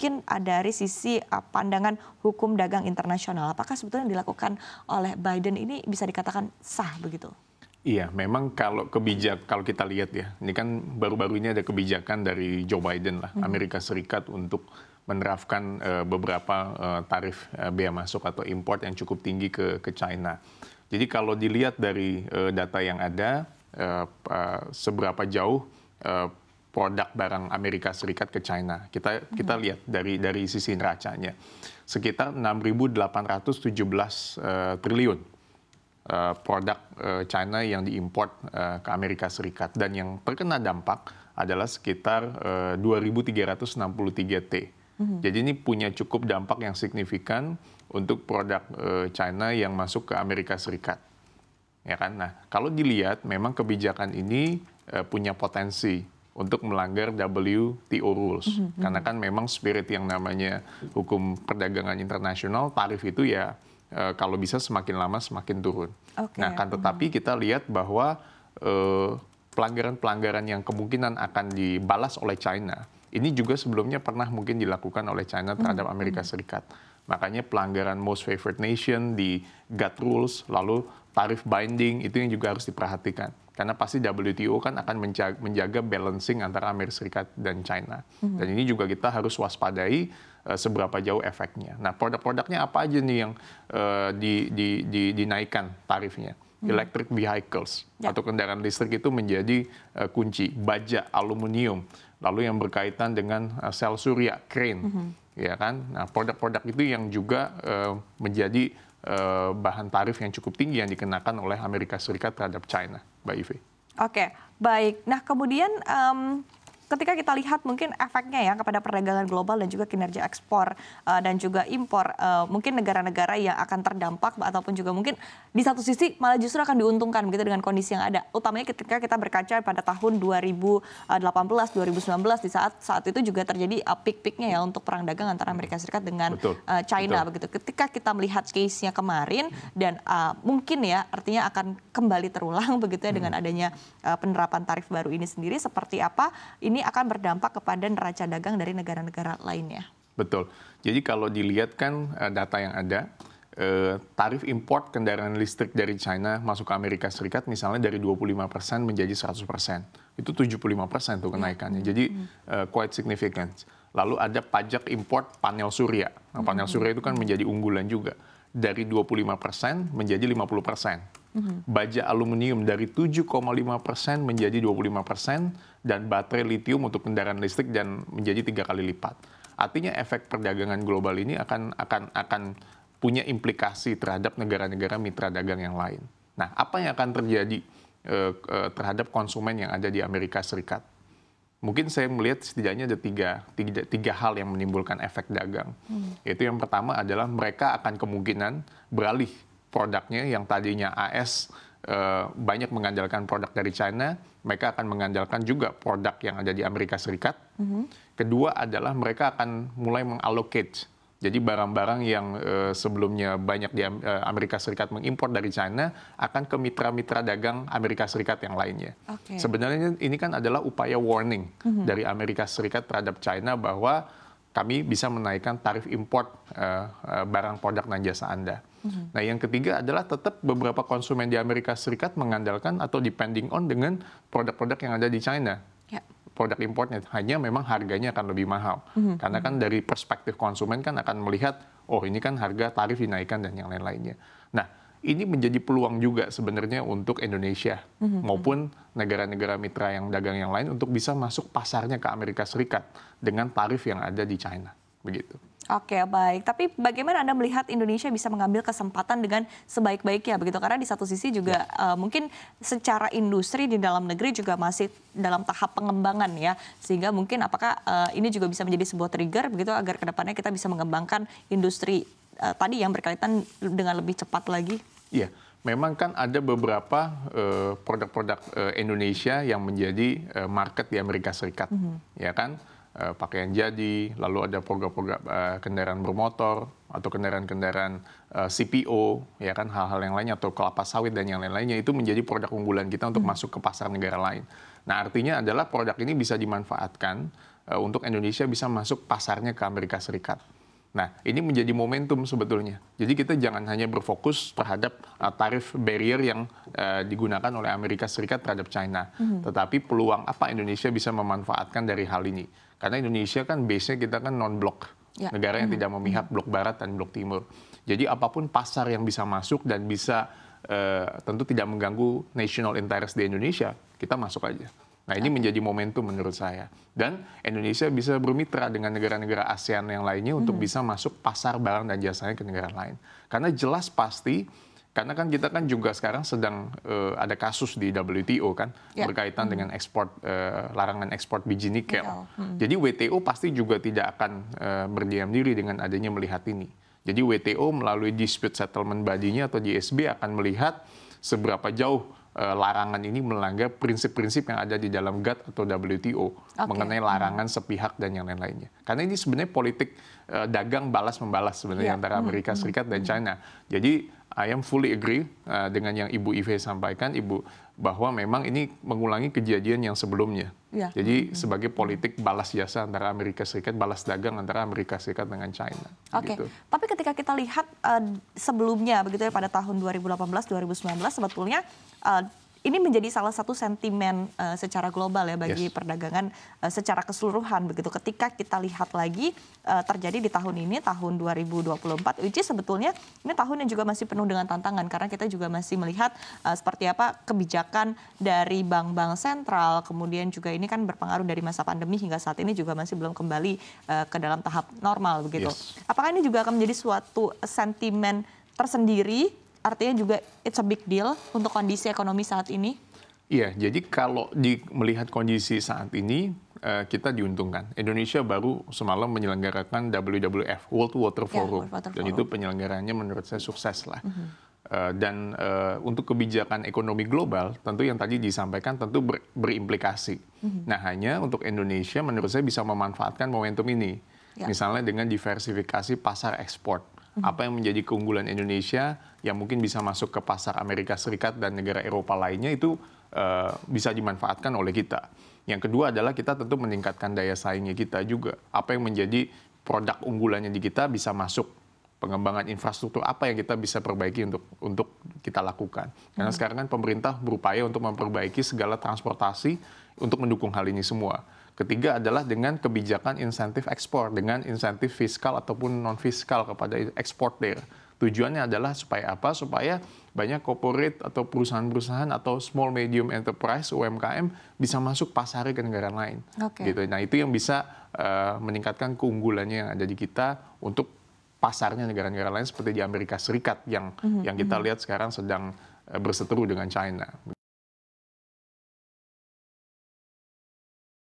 mungkin dari sisi pandangan hukum dagang internasional, apakah sebetulnya yang dilakukan oleh Biden ini bisa dikatakan sah begitu? Iya, memang kalau kita lihat ya, ini kan baru-baru ini ada kebijakan dari Joe Biden lah, Amerika Serikat untuk menerapkan beberapa tarif bea masuk atau import yang cukup tinggi ke China. Jadi kalau dilihat dari data yang ada, seberapa jauh produk barang Amerika Serikat ke China. Kita lihat dari sisi neracanya. Sekitar 6.817 triliun produk China yang diimport ke Amerika Serikat. Dan yang terkena dampak adalah sekitar 2.363 T. Jadi ini punya cukup dampak yang signifikan untuk produk China yang masuk ke Amerika Serikat. Ya kan? Nah, kalau dilihat memang kebijakan ini punya potensi untuk melanggar WTO rules. Karena kan memang spirit yang namanya hukum perdagangan internasional, tarif itu ya kalau bisa semakin lama semakin turun. Nah, kan tetapi kita lihat bahwa pelanggaran-pelanggaran yang kemungkinan akan dibalas oleh China, ini juga sebelumnya pernah mungkin dilakukan oleh China terhadap Amerika Serikat. Makanya pelanggaran most favored nation di GATT rules, lalu tarif binding, itu yang juga harus diperhatikan. Karena pasti WTO kan akan menjaga balancing antara Amerika Serikat dan China. Dan ini juga kita harus waspadai seberapa jauh efeknya. Nah, produk-produknya apa aja nih yang dinaikkan tarifnya? Electric vehicles atau kendaraan listrik itu menjadi kunci. Baja, aluminium, lalu yang berkaitan dengan sel surya, crane, ya kan? Nah, produk-produk itu yang juga menjadi bahan tarif yang cukup tinggi yang dikenakan oleh Amerika Serikat terhadap China, Mbak Ive. Oke, baik. Nah, kemudian ketika kita lihat mungkin efeknya ya kepada perdagangan global dan juga kinerja ekspor dan juga impor, mungkin negara-negara yang akan terdampak ataupun juga mungkin di satu sisi malah justru akan diuntungkan begitu dengan kondisi yang ada. Utamanya ketika kita berkaca pada tahun 2018, 2019 di saat itu juga terjadi peak-peaknya ya untuk perang dagang antara Amerika Serikat dengan China begitu. Ketika kita melihat case-nya kemarin dan mungkin ya artinya akan kembali terulang begitu ya dengan adanya penerapan tarif baru ini sendiri, seperti apa ini akan berdampak kepada neraca dagang dari negara-negara lainnya. Betul. Jadi kalau dilihat kan data yang ada, tarif import kendaraan listrik dari China masuk ke Amerika Serikat misalnya dari 25% menjadi 100%. Itu 75% tuh kenaikannya. Jadi quite significant. Lalu ada pajak import panel surya. Nah, panel surya itu kan menjadi unggulan juga. Dari 25% menjadi 50%. Baja aluminium dari 7,5% menjadi 25%, dan baterai litium untuk kendaraan listrik dan menjadi 3 kali lipat. Artinya efek perdagangan global ini akan punya implikasi terhadap negara-negara mitra dagang yang lain. Nah, apa yang akan terjadi terhadap konsumen yang ada di Amerika Serikat? Mungkin saya melihat setidaknya ada tiga hal yang menimbulkan efek dagang. Yaitu yang pertama adalah mereka akan kemungkinan beralih produknya yang tadinya AS banyak mengandalkan produk dari China, mereka akan mengandalkan juga produk yang ada di Amerika Serikat. Kedua adalah mereka akan mulai mengallocate. Jadi barang-barang yang sebelumnya banyak di Amerika Serikat mengimpor dari China akan ke mitra-mitra dagang Amerika Serikat yang lainnya. Sebenarnya ini kan adalah upaya warning dari Amerika Serikat terhadap China bahwa kami bisa menaikkan tarif import barang produk dan jasa Anda. Nah, yang ketiga adalah tetap beberapa konsumen di Amerika Serikat mengandalkan atau depending on dengan produk-produk yang ada di China. Produk importnya, hanya memang harganya akan lebih mahal. Karena kan dari perspektif konsumen kan akan melihat, oh ini kan harga tarif dinaikkan dan yang lain-lainnya. Nah, ini menjadi peluang juga sebenarnya untuk Indonesia maupun negara-negara mitra yang dagang yang lain untuk bisa masuk pasarnya ke Amerika Serikat dengan tarif yang ada di China. Begitu. Oke, baik. Tapi bagaimana Anda melihat Indonesia bisa mengambil kesempatan dengan sebaik-baiknya begitu? Karena di satu sisi juga mungkin secara industri di dalam negeri juga masih dalam tahap pengembangan ya. Sehingga mungkin apakah ini juga bisa menjadi sebuah trigger begitu agar kedepannya kita bisa mengembangkan industri tadi yang berkaitan dengan lebih cepat lagi? Iya, memang kan ada beberapa produk-produk Indonesia yang menjadi market di Amerika Serikat, ya kan? Pakaian jadi, lalu ada program-program kendaraan bermotor atau kendaraan-kendaraan CPO, ya kan, hal-hal yang lainnya, atau kelapa sawit dan yang lain-lainnya, itu menjadi produk unggulan kita untuk masuk ke pasar negara lain. Nah, artinya adalah produk ini bisa dimanfaatkan untuk Indonesia bisa masuk pasarnya ke Amerika Serikat. Nah, ini menjadi momentum sebetulnya. Jadi kita jangan hanya berfokus terhadap tarif barrier yang digunakan oleh Amerika Serikat terhadap China. Tetapi peluang apa Indonesia bisa memanfaatkan dari hal ini. Karena Indonesia kan base-nya kita kan non-blok. Negara yang tidak memihak blok barat dan blok timur. Jadi apapun pasar yang bisa masuk dan bisa tentu tidak mengganggu national interest di Indonesia, kita masuk aja. Nah, ini menjadi momentum menurut saya. Dan Indonesia bisa bermitra dengan negara-negara ASEAN yang lainnya untuk bisa masuk pasar barang dan jasanya ke negara lain. Karena jelas pasti, karena kan kita kan juga sekarang sedang ada kasus di WTO kan, berkaitan dengan ekspor, larangan ekspor biji nikel. Jadi WTO pasti juga tidak akan berdiam diri dengan adanya melihat ini. Jadi WTO melalui Dispute Settlement Body-nya atau DSB akan melihat seberapa jauh larangan ini melanggar prinsip-prinsip yang ada di dalam GATT atau WTO mengenai larangan sepihak dan yang lain-lainnya. Karena ini sebenarnya politik dagang balas-membalas sebenarnya antara Amerika Serikat dan China. Jadi I am fully agree dengan yang Ibu Ive sampaikan, Ibu, bahwa memang ini mengulangi kejadian yang sebelumnya. Jadi sebagai politik balas jasa antara Amerika Serikat, balas dagang antara Amerika Serikat dengan China. Gitu. Tapi ketika kita lihat sebelumnya begitu ya pada tahun 2018-2019 sebetulnya ini menjadi salah satu sentimen secara global ya bagi perdagangan secara keseluruhan begitu. Ketika kita lihat lagi terjadi di tahun ini, tahun 2024, which is sebetulnya ini tahun yang juga masih penuh dengan tantangan karena kita juga masih melihat seperti apa kebijakan dari bank-bank sentral, kemudian juga ini kan berpengaruh dari masa pandemi hingga saat ini juga masih belum kembali ke dalam tahap normal begitu. Apakah ini juga akan menjadi suatu sentimen tersendiri? Artinya juga it's a big deal untuk kondisi ekonomi saat ini? Iya, jadi kalau melihat kondisi saat ini, kita diuntungkan. Indonesia baru semalam menyelenggarakan WWF, World Water Forum. Dan itu penyelenggaranya menurut saya sukses lah. Dan untuk kebijakan ekonomi global, tentu yang tadi disampaikan tentu berimplikasi. Nah, hanya untuk Indonesia menurut saya bisa memanfaatkan momentum ini. Misalnya dengan diversifikasi pasar ekspor. Apa yang menjadi keunggulan Indonesia yang mungkin bisa masuk ke pasar Amerika Serikat dan negara Eropa lainnya itu bisa dimanfaatkan oleh kita. Yang kedua adalah kita tentu meningkatkan daya saingnya kita juga. Apa yang menjadi produk unggulannya di kita bisa masuk. Pengembangan infrastruktur apa yang kita bisa perbaiki untuk kita lakukan. Karena sekarang kan pemerintah berupaya untuk memperbaiki segala transportasi untuk mendukung hal ini semua. Ketiga adalah dengan kebijakan insentif ekspor, dengan insentif fiskal ataupun non-fiskal kepada eksportir. Tujuannya adalah supaya apa? Supaya banyak corporate atau perusahaan-perusahaan atau small medium enterprise UMKM bisa masuk pasarnya ke negara lain. Gitu. Nah, itu yang bisa meningkatkan keunggulannya yang ada di kita untuk pasarnya negara-negara lain seperti di Amerika Serikat yang kita lihat sekarang sedang berseteru dengan China.